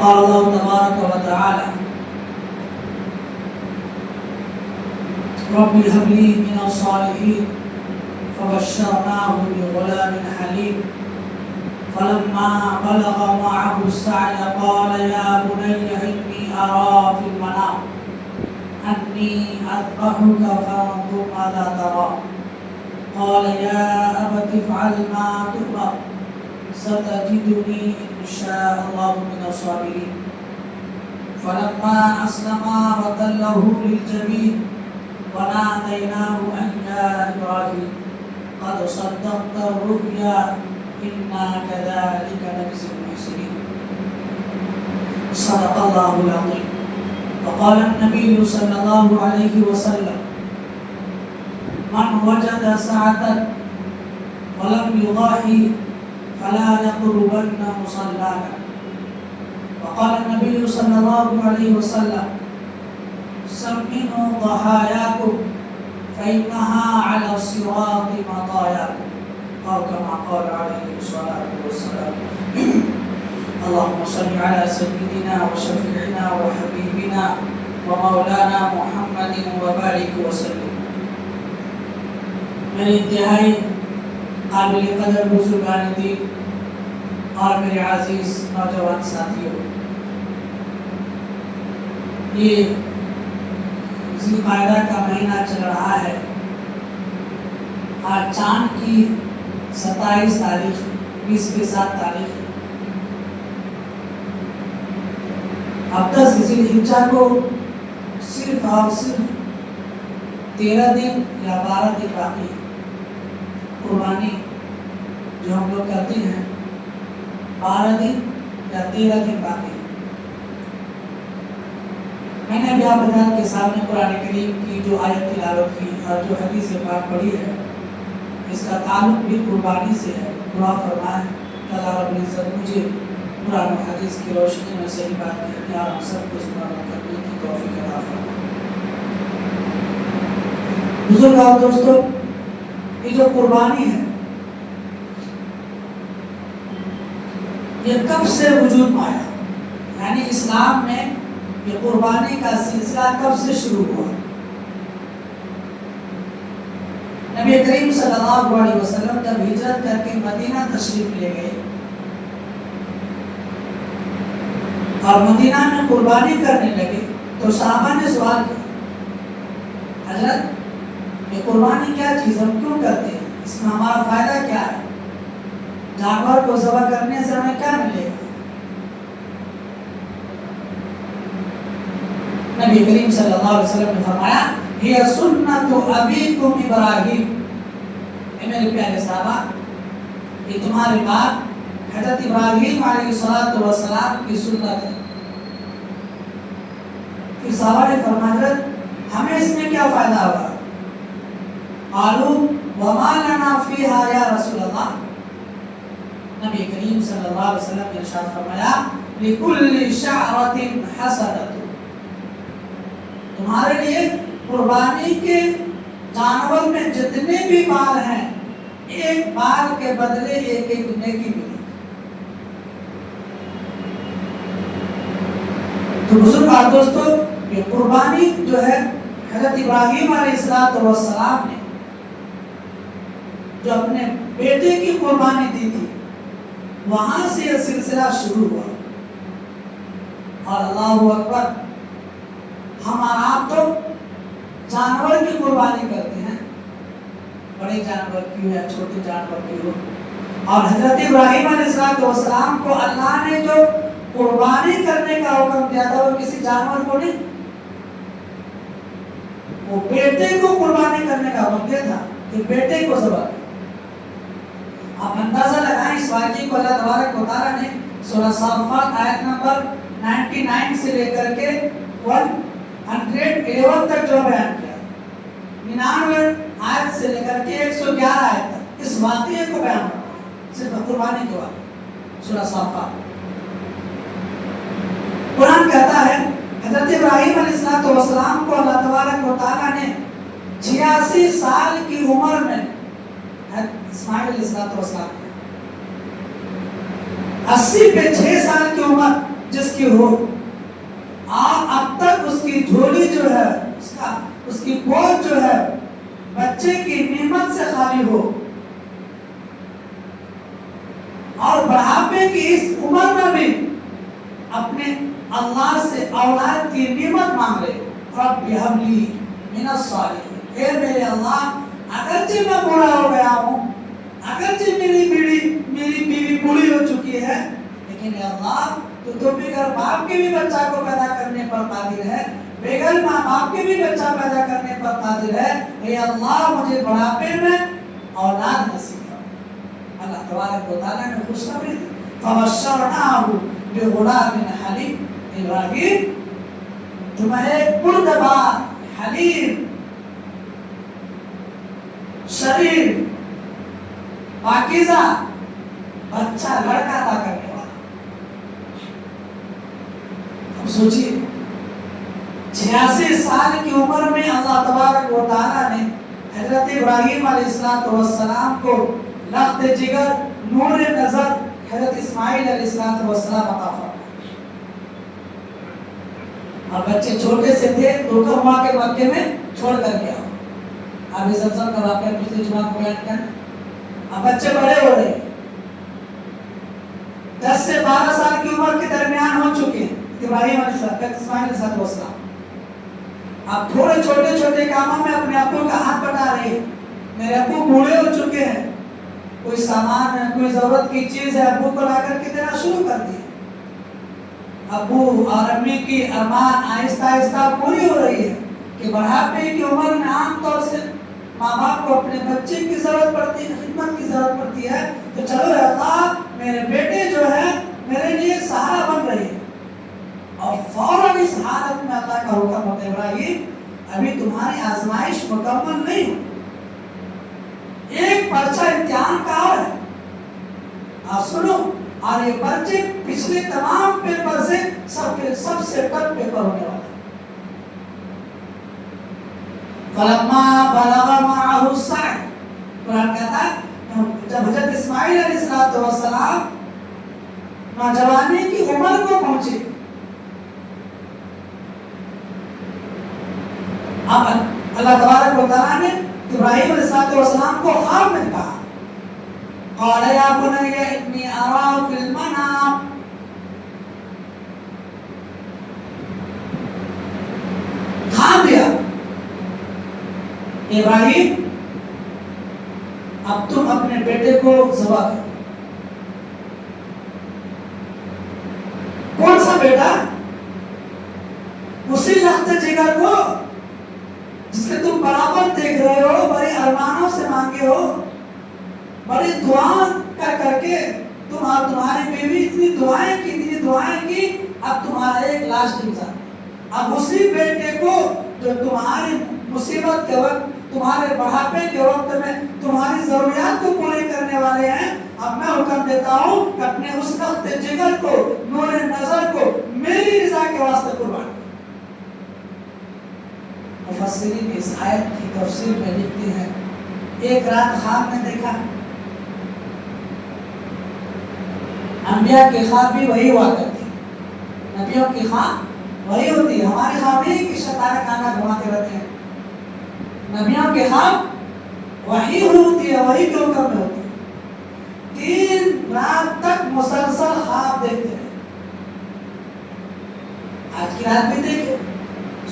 قال الله تبارك وتعالى رب هب لي من الصالحين فبشرناه بغلام حليم فلما بلغ معه السعي قال يا بني إني أرى في المنام أني أذبحك فانظر ماذا ترى قال يا أبت افعل ما تؤمر ستجدني إن شاء الله من الصابرين فلما أسلما وتله للجبين وناديناه أن يا إبراهيم قد صدقت الرؤيا إنا كذلك نجزي المحسنين صدق الله العظيم. وقال النبي صلى الله عليه وسلم من وجد سعة ولم يضاحي فلا يقربن مصلانا. وقال النبي صلى الله عليه وسلم سمنوا ضحاياكم فإنها على الصراط مطاياكم أو كما قال عليه الصلاة والسلام. اللهم صل على سيدنا وشفيعنا وحبيبنا ومولانا محمد وبارك وسلم. میرے انتہائی قابل قدر بزرگان دین اور میرے عزیز نوجوان ساتھیوں، یہ ذی القعدہ کا مہینہ چل رہا ہے. آج چاند کی 27 تاریخ 20 کے 7 تاریخ. اب 10 ذی الحجہ کو صرف اور صرف 13 دن یا 12 دن باقی ہے. قربانی جو ہم لوگ کرتے ہیں 12 دن یا 13 دن باقی ہے. میں نے ابھی آپ حضرات کے سامنے قرآن کریم کی جو آیت تلاوت کی اور جو حدیث پاک پڑھی ہے، اس کا تعلق بھی قربانی سے ہے. دعا فرمائیں کہ اللہ رب العزت مجھے قرآن و حدیث کی روشنی میں صحیح بات کہنے اور ہم سب کو اس پر عمل کرنے کی توفیق عطا فرمائے. بزرگ اور دوستو، یہ جو قربانی ہے یہ کب سے وجود میں آیا؟ یعنی اسلام میں یہ قربانی کا سلسلہ کب سے شروع ہوا؟ نبی کریم صلی اللہ علیہ وسلم جب ہجرت کر کے مدینہ تشریف لے گئے اور مدینہ میں قربانی کرنے لگے تو صحابہ نے سوال کیا، حضرت یہ قربانی کیا چیز، ہم کیوں کرتے ہیں، اس میں ہمارا فائدہ کیا ہے، جانور کو ذبح کرنے سے ہمیں کیا ملے گا؟ نبی کریم صلی اللہ علیہ وسلم نے فرمایا یہ سنت ابیکم ابراہیم. اے میرے پیارے صحابہ، یہ تمہارے باپ حضرت ابراہیم علیہ السلام کی سنت ہے. پھر صحابہ نے فرمایا حضرت ہمیں اس میں کیا فائدہ ہوگا؟ قالوا وما لنا فیہا یا رسول اللہ. نبی کریم صلی اللہ علیہ وسلم نے ارشاد فرمایا لکل شعرۃ حسنۃ. تمہارے لیے قربانی کے جانور میں جتنے بھی بال ہیں ایک بال کے بدلے ایک ایک نیکی ملے. تو بزرگ اور دوستو، یہ قربانی جو ہے حضرت ابراہیم علیہ السلام نے جو اپنے بیٹے کی قربانی دی تھی، وہاں سے یہ سلسلہ شروع ہوا. اور اللہ اکبر، ہم آپ تو جانور کی قربانی کرتے ہیں، بڑے جانور کی ہو یا چھوٹے جانور کی ہو. اور حضرت ابراہیم علیہ السلام کو اللہ نے جو قربانی کرنے کا حکم دیا تھا وہ کسی جانور کو نہیں، وہ بیٹے کو قربانی کرنے کا حکم دیا تھا کہ بیٹے کو ذبح کرو. آپ اندازہ لگائیں اس واقعے کو اللہ تبارک و تعالیٰ نے سورہ صافات آیت نمبر 99 سے لے کر کے 111 تک جو بیان کیا، 99 آیت سے لے کر کے 111 آیت تک اس واقعے کو بیان کرتا ہے، صرف قربانی کے واقعے. سورہ صافات قرآن کہتا ہے حضرت ابراہیم علیہ السلام کو اللہ تبارک و تعالیٰ نے 86 سال کی عمر میں اسماعیل علیہ السلام 80 پہ 6 سال کی عمر جس کی ہو اور اب تک اس کی جھولی جو ہے اس کی گود جو ہے بچے کی نعمت سے خالی ہو، اور بڑھاپے کی اس عمر میں بھی اپنے اللہ سے اولاد کی نعمت مانگ رہے، رب ہب لی من الصالحین، اے میرے اللہ اگرچہ میں بوڑھا ہو گیا ہوں، اگرچہ میری بیوی بوڑھی ہو چکی ہے، لیکن اے اللہ تو بغیر باپ کے بھی بچہ کو پیدا کرنے پر قادر ہے، بغیر ماں باپ کے بھی بچہ پیدا کرنے پر قادر ہے، اے اللہ مجھے بڑھاپے میں اولاد نصیب کرو۔ اللہ تبارک و تعالیٰ نے خوشخبری دی، فبشرناہ بغلام حلیم، ابراہیم تمہیں بردبار حلیم شریف پاکیزہ بچہ لڑکا عطا کرنے والا۔ اب سوچیے 86 سال کی عمر میں اللہ تبارک و تعالیٰ نے حضرت ابراہیم علیہ السلام کو لخت جگر نور نظر حضرت اسماعیل علیہ السلام عطا فرمایا، اور بچے چھوٹے سے تھے، دھوکہ ہوا کے مکے میں چھوڑ کر گیا۔ ابھی زمزم کا واقعہ پچھلے جمعہ کو بیان کیا، اب بچے بڑے ہو رہے، 10 سے 12 سال کی عمر کے درمیان ہو چکے ہیں ابراہیم علیہ اسماعیل علیہ السلام، اب تھوڑے چھوٹے چھوٹے کاموں میں اپنے ابو کا ہاتھ بٹا رہے ہیں، میرے ابو بوڑھے ہو چکے ہیں، کوئی سامان ہے، کوئی ضرورت کی چیز ہے، ابو کو لا کر کے دینا شروع کر دیا۔ ابو اور امی کی ارمان آہستہ آہستہ پوری ہو رہی ہے کہ بڑھاپے کی عمر میں عام طور سے ماں باپ کو اپنے بچے کی ضرورت پڑتی ہے، خدمت کی ضرورت پڑتی ہے، تو چلو اللہ میرے بیٹے جو ہے میرے لیے سہارا بن رہی ہے، اور فوراً اس حالت میں اللہ کا حکم ہوتا ہے ابراہیم ابھی تمہاری آزمائش مکمل نہیں ہوئی، ایک پرچہ امتحان کا اور ہے، آپ سنو، اور یہ پرچے پچھلے تمام پیپر سے سب سے ٹف پیپر ہونے والا ہے۔ فَلَمَّا بَلَغَ مَعَهُ السَّعْيُ، قرآن کہتا ہے جب حضرت اسماعیل علیہ السلام نوجوانی کی عمر کو پہنچے، اب اللہ تبارک و تعالیٰ نے ابراہیم علیہ السلام کو خواب میں کہا، قال یا بنی انی ارا فی المنام، خواب دیا ابراہیم اب تم اپنے بیٹے کو ذبح کرو۔ کون سا بیٹا؟ اسی لخت جگر کو جس کے تم برابر دیکھ رہے ہو، بڑے ارمانوں سے مانگے ہو، بڑی دعا کر کے تم اور تمہاری بیوی اتنی دعائیں کی، اب تمہارا ایک لاش گزار، اب اسی بیٹے کو جو تمہاری مصیبت کے وقت، تمہارے بڑھاپے کے وقت میں تمہاری ضروریات کو پوری کرنے والے ہیں، اب میں حکم دیتا ہوں کہ اپنے اس لخت جگر کو، نور نظر کو میری رضا کے واسطے قربان۔ مفسرین اس آیت کی تفسیر میں لکھتے ہیں ایک رات خواب میں دیکھا، انبیاء کی خواب بھی وہی ہوا کرتی، نبیوں کی خواب وہی ہوتی ہے، ہماری خواب نہیں کہ شیطان کانا گھماتے رہتے ہیں، نبیوں کے خواب وہی ہوتی ہے، وہی کے حکم میں ہوتی ہے۔ 3 رات تک مسلسل خواب دیکھتے ہیں، آج کی رات بھی دیکھے،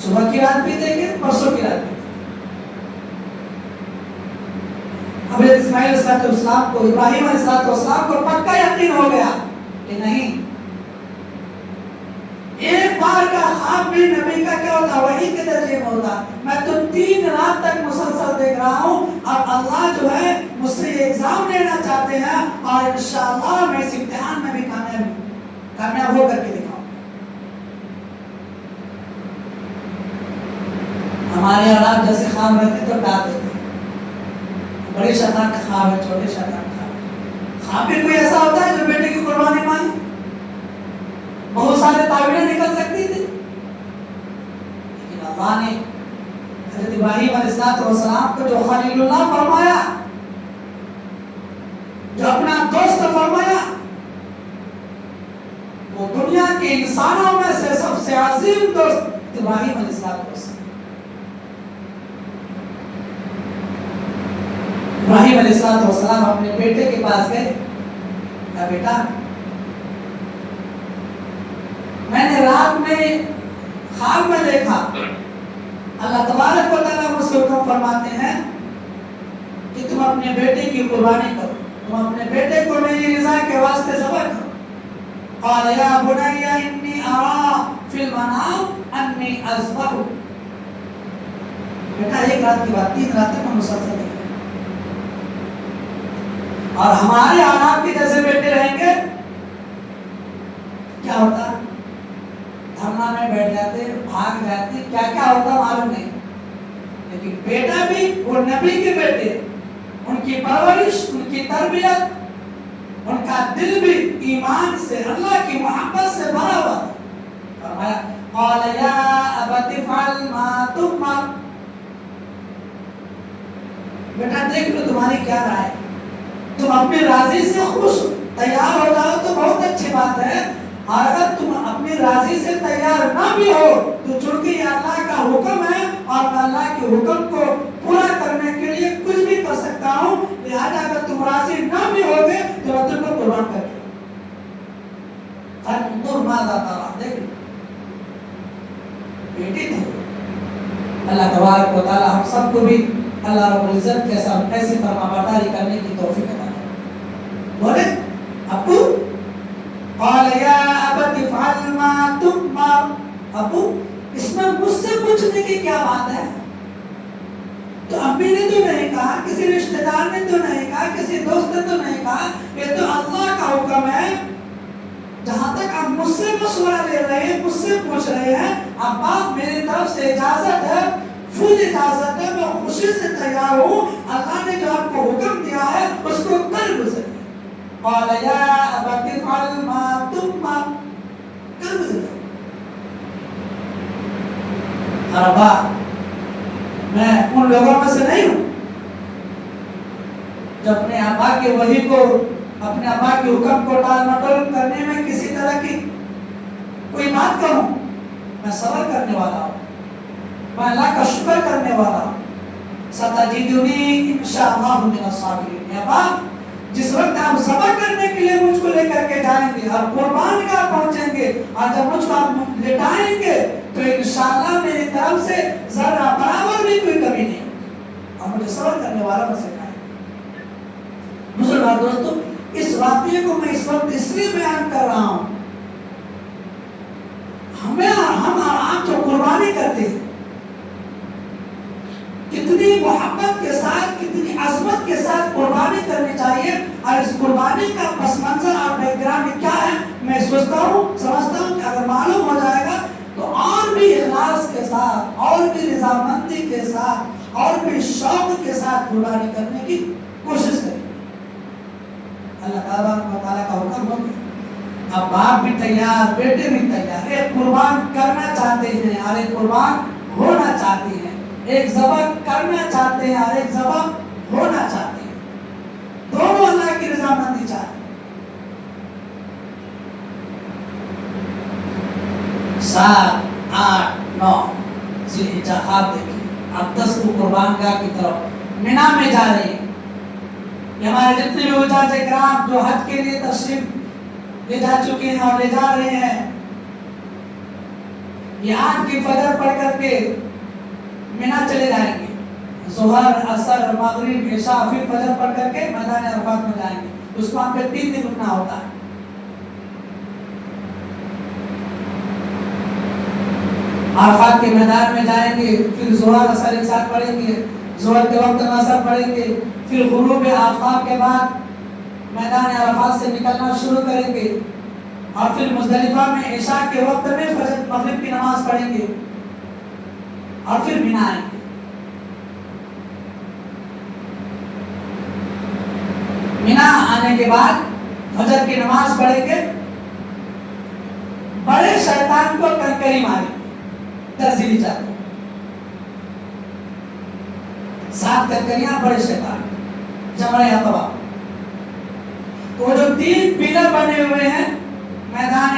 صبح کی رات بھی دیکھے، پرسوں کی رات بھی دیکھے۔ حضرت اسماعیل علیہ السلام کو، ابراہیم علیہ السلام کو پکا یقین ہو گیا کہ نہیں، ایک بار کا خواب بھی نبی کا کیا ہوتا، وحی کے درجے میں ہوتا، میں تو 3 رات تک مسلسل دیکھ رہا ہوں، اب اللہ جو ہے مجھ سے یہ ایگزام لینا چاہتے ہیں، اور انشاءاللہ میں اس امتحان میں بھی کامیاب ہو کر کے دکھاؤں۔ ہمارے اولاد جیسے خواب رہتے تو ڈال دیتے، بڑے شیطان کا خواب ہے، چھوٹے شیطان کا خواب ہے، خواب بھی کوئی ایسا ہوتا ہے جو بیٹے کی قربانی مانی، بہت سارے تعبیریں نکل سکتی تھی، لیکن اللہ نے حضرت ابراہیم علیہ السلام کو جو خلیل اللہ فرمایا، جو اپنا دوست فرمایا، وہ دنیا کے انسانوں میں سے سب سے عظیم دوست ابراہیم علیہ السلام. ابراہیم علیہ السلام اپنے بیٹے کے پاس گئے. کہا بیٹا میں نے رات میں خواب میں دیکھا اللہ تبارک و تعالیٰ مجھ سے حکم فرماتے ہیں کہ تم اپنے بیٹے کی قربانی کرو, تم اپنے بیٹے کو میری رضا کے واسطے ذبح کرو. قال یا بنی انی ارا فی المنام انی اذبح. بیٹا ایک رات کی بات 3 راتیں میں مسلسل دیکھا, اور ہمارے اور آپ کے جیسے بیٹے رہیں گے کیا ہوتا, دھرنا میں بیٹھ جاتے, بھاگ جاتے, کیا کیا ہوتا معلوم نہیں. لیکن بیٹا بھی وہ نبی کے بیٹے, ان کی پرورش, ان کی تربیت, ان کا دل بھی ایمان سے, اللہ کی محبت سے بھرا ہوا تھا. فرمایا قال یا ابت افعل ما تؤمر. بیٹا دیکھ لو تمہاری کیا رائے, تم اپنی راضی سے خوش تیار ہو جاؤ تو بہت اچھی بات ہے, اور اگر تم اپنی راضی سے تیار نہ بھی ہو تو چونکہ یہ اللہ کا حکم ہے اور میں اللہ کے حکم کو پورا کرنے کے لیے کچھ بھی کر سکتا ہوں, لہذا اگر تم راضی نہ بھی ہوگے تو میں تم کو قربان کر دوں. فانظر ماذا ترى. دیکھ بیٹی تھی. اللہ تبارک و تعالی ہم سب کو بھی اللہ رب العزت کے ساتھ ایسی فرما برداری کرنے کی توفیق عطا کرے. بولے ابو قال یا ابت افعل ما تؤمر. ابو اس میں مجھ سے پوچھنے کی کیا بات ہے, تو امی نے تو نہیں کہا, کسی رشتہ دار نے تو نہیں کہا, کسی دوست نے تو نہیں کہا, یہ تو اللہ کا حکم ہے. جہاں تک آپ مجھ سے مشورہ لے رہے ہیں, مجھ سے پوچھ رہے ہیں, ابا میری طرف سے اجازت ہے, فل اجازت ہے, میں خوشی سے تیار ہوں, اللہ نے جو آپ کو حکم دیا ہے اس کو کر گزرے. قال یا ابت افعل ما تؤمر. کر گزرے. اور ابا میں ان لوگوں میں سے نہیں ہوں جو اپنے ابا کے وحی کو, اپنے ابا کے حکم کو ٹال مٹول کرنے میں کسی طرح کی کوئی بات کروں. میں صبر کرنے والا ہوں, میں اللہ کا شکر کرنے والا ہوں. ستجدنی انشاءاللہ من الصابرین. ابا جس وقت آپ صبر کرنے کے لیے مجھ کو لے کر کے جائیں گے اور قربان گاہ پہنچیں گے, اور جب مجھ کو آپ لٹائیں گے تو انشاءاللہ میری طرف سے ذرہ برابر بھی کوئی کمی نہیں ہوگی, اور مجھے صبر کرنے والا میں سکھائیں. مسلمان دوستو, اس واقعے کو میں اس وقت اس لیے بیان کر رہا ہوں, ہم اور آپ جو قربانی کرتے ہیں کتنی محبت کے ساتھ, کتنی عظمت کے ساتھ قربانی کرنی چاہیے, اور اس قربانی کا پس منظر اور بیک گراؤنڈ کیا ہے میں سوچتا ہوں, سمجھتا ہوں کہ اگر معلوم ہو جائے گا تو اور بھی اخلاص کے ساتھ, اور بھی رضامندی کے ساتھ, اور بھی شوق کے ساتھ قربانی کرنے کی کوشش کریں. اللہ تعالیٰ کا حکم ہو گیا, اب باپ بھی تیار, بیٹے بھی تیار, ایک قربان کرنا چاہتے ہیں اور ایک قربان ہونا چاہتے ہیں, ایک ذبح کرنا چاہتے ہیں اور ایک ذبح ہونا چاہتے ہیں. دونوں اللہ کی رضامندی چاہتے ہیں. 7, 8, 9 ذوالحجہ خواب دیکھیں. اب 10 کو قربان گاہ کی طرف مینا میں جا رہے ہیں. یہ ہمارے جتنے بھی حجاج کرام جو حج کے لیے تشریف لے جا چکے ہیں اور لے جا رہے ہیں, یہ آج کی فجر پڑھ کر کے مینا چلے جائیں گے. ظہر, عصر, مغرب, عشاء, پھر فجر پڑھ کر کے میدان عرفات میں جائیں گے. اس کو ہم پہ 3 دن رکنا ہوتا ہے. عرفات کے میدان میں جائیں گے, پھر ظہر عصر ایک ساتھ پڑھیں گے, ظہر کے وقت عصر پڑھیں گے, پھر غروب آفتاب کے بعد میدان عرفات سے نکلنا شروع کریں گے, اور پھر مزدلفہ میں عشاء کے وقت میں فجر مغرب کی نماز پڑھیں گے, اور پھر مینا آئیں گے. مینا آنے کے بعد فجر کی نماز پڑھیں گے, بڑے شیطان کو کنکری ماریں گے, ترزیلی چاہتے 7 کنکریاں بڑے شیطان, جمرہ عقبہ. تو جو 3 پلر بنے ہوئے ہیں میدان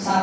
7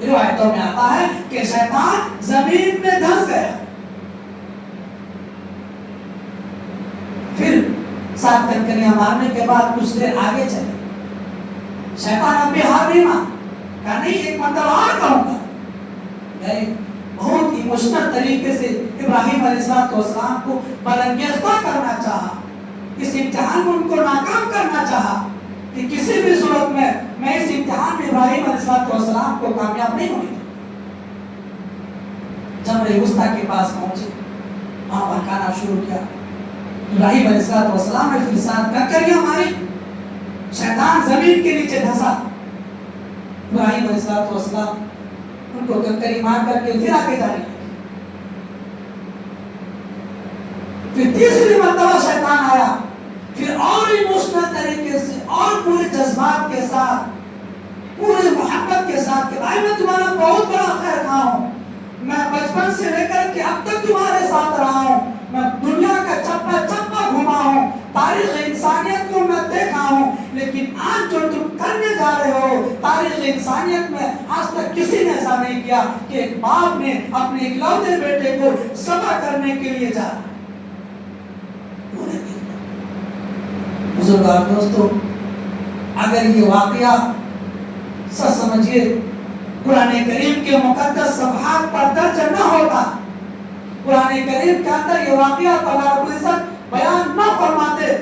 روایتوں میں آتا ہے کہ شیطان زمین میں دھنس گیا. پھر 7 کنکریاں مارنے کے بعد کچھ دیر آگے چلے. شیطان اب بھی ہار نہیں مان کہا نہیں ایک مرتبہ اور کہوں گا. بہت ایموشنل طریقے سے ابراہیم علیہ السلام کو برانگیختہ کرنا چاہا, اس امتحان میں ان کو ناکام کرنا چاہا کہ کسی بھی صورت میں اس امتحان میں ابراہیم علیہ السلام کو کامیاب نہیں ہونے دوں. جمرہ وسطیٰ کے پاس پہنچے, وہاں بھڑکانا شروع کیا. ابراہیم علیہ السلام نے پھر 7 کنکریاں ماری, شیطان زمین کے نیچے دھسا. ابراہیم علیہ السلام ان کو کنکری مار کر کے پھر آگے جانے لگے. پھر تیسری مرتبہ شیطان آیا, پھر اور ایموشنل طریقے سے اور پورے جذبات کے ساتھ, پورے محبت کے ساتھ کہ بھائی میں تمہارا بہت بڑا خیر خواہ ہوں, میں بچپن سے لے کر کے اب تک تمہارے ساتھ رہا ہوں, میں دنیا کا چپا چپا گھما ہوں, تاریخ انسانیت کو میں دیکھا ہوں, لیکن آج جو تم کرنے جا رہے ہو تاریخ انسانیت میں آج تک کسی نے ایسا نہیں کیا کہ ایک باپ نے اپنے اکلوتے بیٹے کو ذبح کرنے کے لیے جا. بزرگان دوستو, اگر یہ واقعہ سچ سمجھیے قرآن کریم کے مقدس صفحات پر درج نہ ہوتا, قرآن کریم کے اندر یہ واقعہ اللہ رب العزت بیان نہ فرماتے,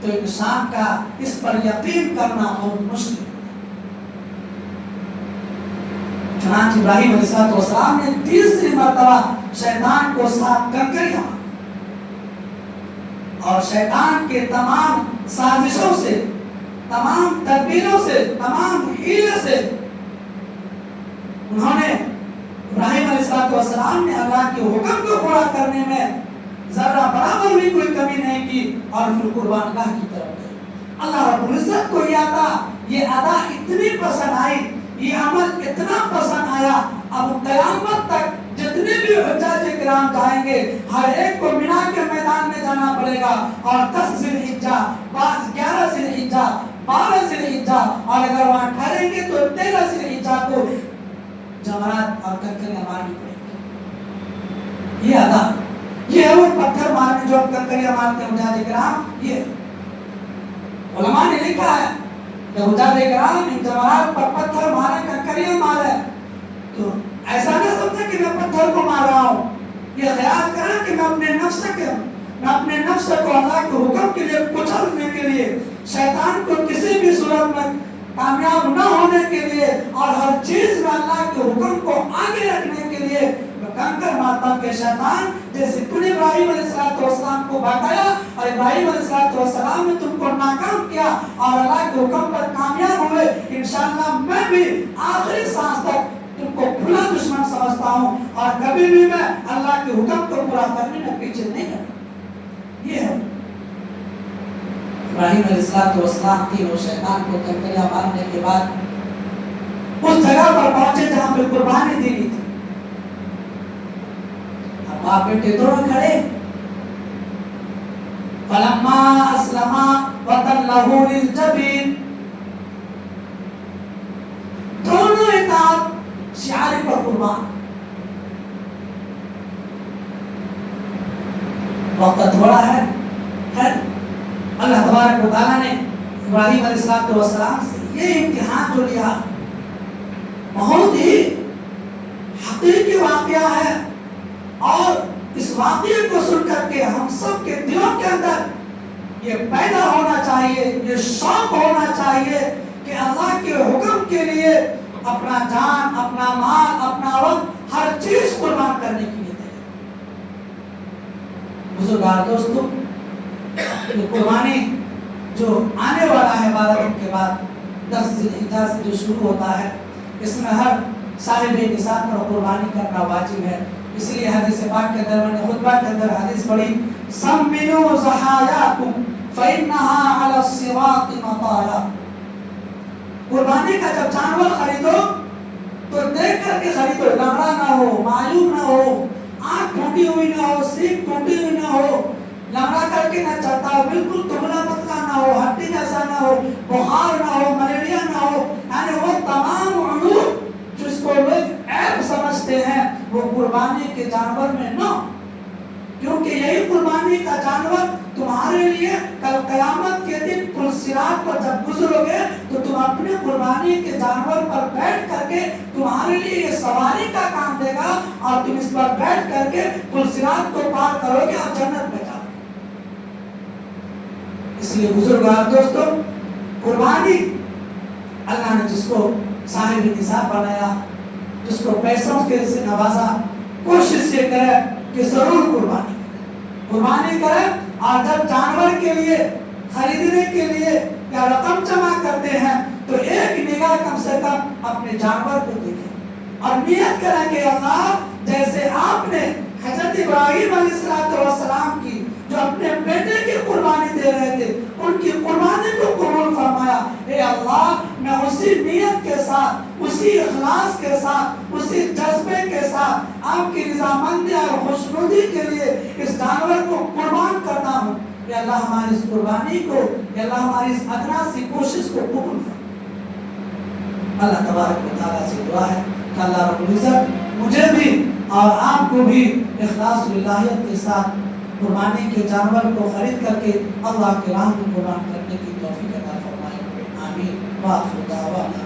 تو انسان کا اس پر یقین کرنا بہت مشکل. چنانچہ ابراہیم علیہ السلام نے تیسری مرتبہ شیطان کو 7 کنکریاں اور شیطان کے تمام سازشوں سے, تمام تدبیروں سے, تمام ہیلے سے انہوں نے ابراہیم علیہ السلام نے اللہ کے حکم کو پورا کرنے میں ذرہ برابر بھی کوئی کمی نہیں کی اور پھر قربان گاہ کی طرف گئے. اللہ رب العزت کو یہ ادا اتنی پسند آئی, یہ عمل اتنا پسند آیا, اب قیامت تک جتنے بھی حجاج کرام جائیں گے ہر ایک کو مینا کے میدان میں جانا پڑے گا, اور 10 ذی الحجہ, 11 ذی الحجہ, 12 ذی الحجہ, اور اگر وہاں ٹھہریں گے تو 13 ذی الحجہ کو جمرات اور کنکریاں مارنی پڑیں گی. یہ ادا, یہ ہے وہ پتھر مارنے جو کنکریاں مارتے ہیں حجاج کرام. یہ علماء نے لکھا ہے کہ حجاج کرام ان جمرات پر پتھر مارے, کنکریاں مارے, تو ایسا نہ سمجھے کہ میں پتھر کو مار رہا ہوں, یہ خیال کریں کہ میں اپنے نفس کو اللہ کے حکم کے لیے کچلنے کے لیے, شیطان کو کسی بھی صورت میں کامیاب نہ ہونے کے لیے, اور ہر چیز میں اللہ کے حکم کو آگے رکھنے کے لیے میں کنکر مارتا ہوں کہ شیطان جیسے تم نے ابراہیم علیہ السلام کو بتایا اور ابراہیم علیہ السلام نے تم کو ناکام کیا اور اللہ کے حکم پر کامیاب ہوئے, انشاءاللہ میں بھی آخری سانس تک تم کو کھلا دشمن سمجھتا ہوں, اور کبھی بھی میں اللہ کے حکم کو پورا کرنے میں پیچھے نہیں کرتا. یہ ہے ابراہیم علیہ السلام تینوں شیطان کو کنکریاں مارنے کے بعد اس جگہ پر پہنچے جہاں پہ قربانی دینی تھی. اب باپ بیٹے دونوں کھڑے, فلما اسلما وتلہ للجبین, دونوں اطاعت شعار پر قربان. وقت تھوڑا ہے, اللہ تبارک و تعالیٰ نے ابراہیم علیہ السلام سے یہ امتحان جو لیا بہت ہی حقیقی واقعہ ہے, اور اس واقعے کو سن کر کے ہم سب کے دلوں کے اندر یہ پیدا ہونا چاہیے, یہ شوق ہونا چاہیے کہ اللہ کے حکم کے لیے اپنا جان, اپنا مال, اپنا وقت, ہر چیز قربان کرنے کے لیے دیں. بزرگان دوستو, یہ قربانی جو آنے والا ہے 12 دن کے بعد 10 ذی الحجہ سے جو شروع ہوتا ہے, اس میں ہر صاحب نصاب پر قربانی کرنا واجب ہے. اس لیے حدیث پاک کے اندر میں نے خطبہ کے اندر حدیث پڑھی, سمنوا ضحایاکم فإنها علی الصراط مطایا. قربانی کا جب جانور خریدو تو دیکھ کر کے خریدو, لنگڑا نہ ہو, معیوب نہ ہو, آنکھ ٹوٹی ہوئی نہ ہو, سینگ ٹوٹی ہوئی نہ ہو, لنگڑا کر کے نہ چلتا ہو, بالکل دبلا پتلا نہ ہو, ہڈی جیسا نہ ہو, بخار نہ ہو, ملیریا نہ ہو, یعنی وہ تمام عیوب جو اس کو کو لوگ عیب سمجھتے ہیں وہ قربانی کے جانور میں نہ، کیونکہ یہی قربانی کا جانور تمہارے لیے کل قیامت کے دن پل صراط پر جب گزرو گے تو تم اپنے قربانی کے جانور پر بیٹھ کر کے تمہارے لیے یہ سواری کا کام دے گا اور تم اس پر بیٹھ کر کے پل صراط کو پار کرو گے اور جنت میں جاؤ گے۔ اس لیے بزرگوار دوستو، قربانی اللہ نے جس کو صاحب نصاب بنایا، جس کو پیسوں کے سے نوازا، کوشش یہ کرے کہ ضرور قربانی کرے اور جب جانور کے لیے خریدنے کے لیے یا رقم جمع کرتے ہیں تو ایک نگاہ کم سے کم اپنے جانور کو دیکھیں اور نیت کریں کہ اللہ جیسے آپ نے حضرت ابراہیم علیہ السلام کی جو اپنے بیٹے کی قربانی دے رہے تھے ان کی قربانی کو قبول فرمایا، اے اللہ میں اسی نیت کے ساتھ، اسی اخلاص کے ساتھ، اسی جذبے کے ساتھ آپ کی رضامندی اور خوشنودی کے لیے اس جانور کو قربان کرتا ہوں، کہ اللہ ہماری اس قربانی کو، کہ اللہ ہماری اس ادنا سی کوشش کو قبول فرمائے۔ اللہ تبارک و تعالیٰ سے دعا ہے کہ اللہ رب العزت مجھے بھی اور آپ کو بھی اخلاص و للہیت کے ساتھ قربانی کے جانور کو خرید کر کے اللہ کے راہ میں قربان کرنے کی توفیق عطا فرمائے، آمین۔ وآخر دعوانا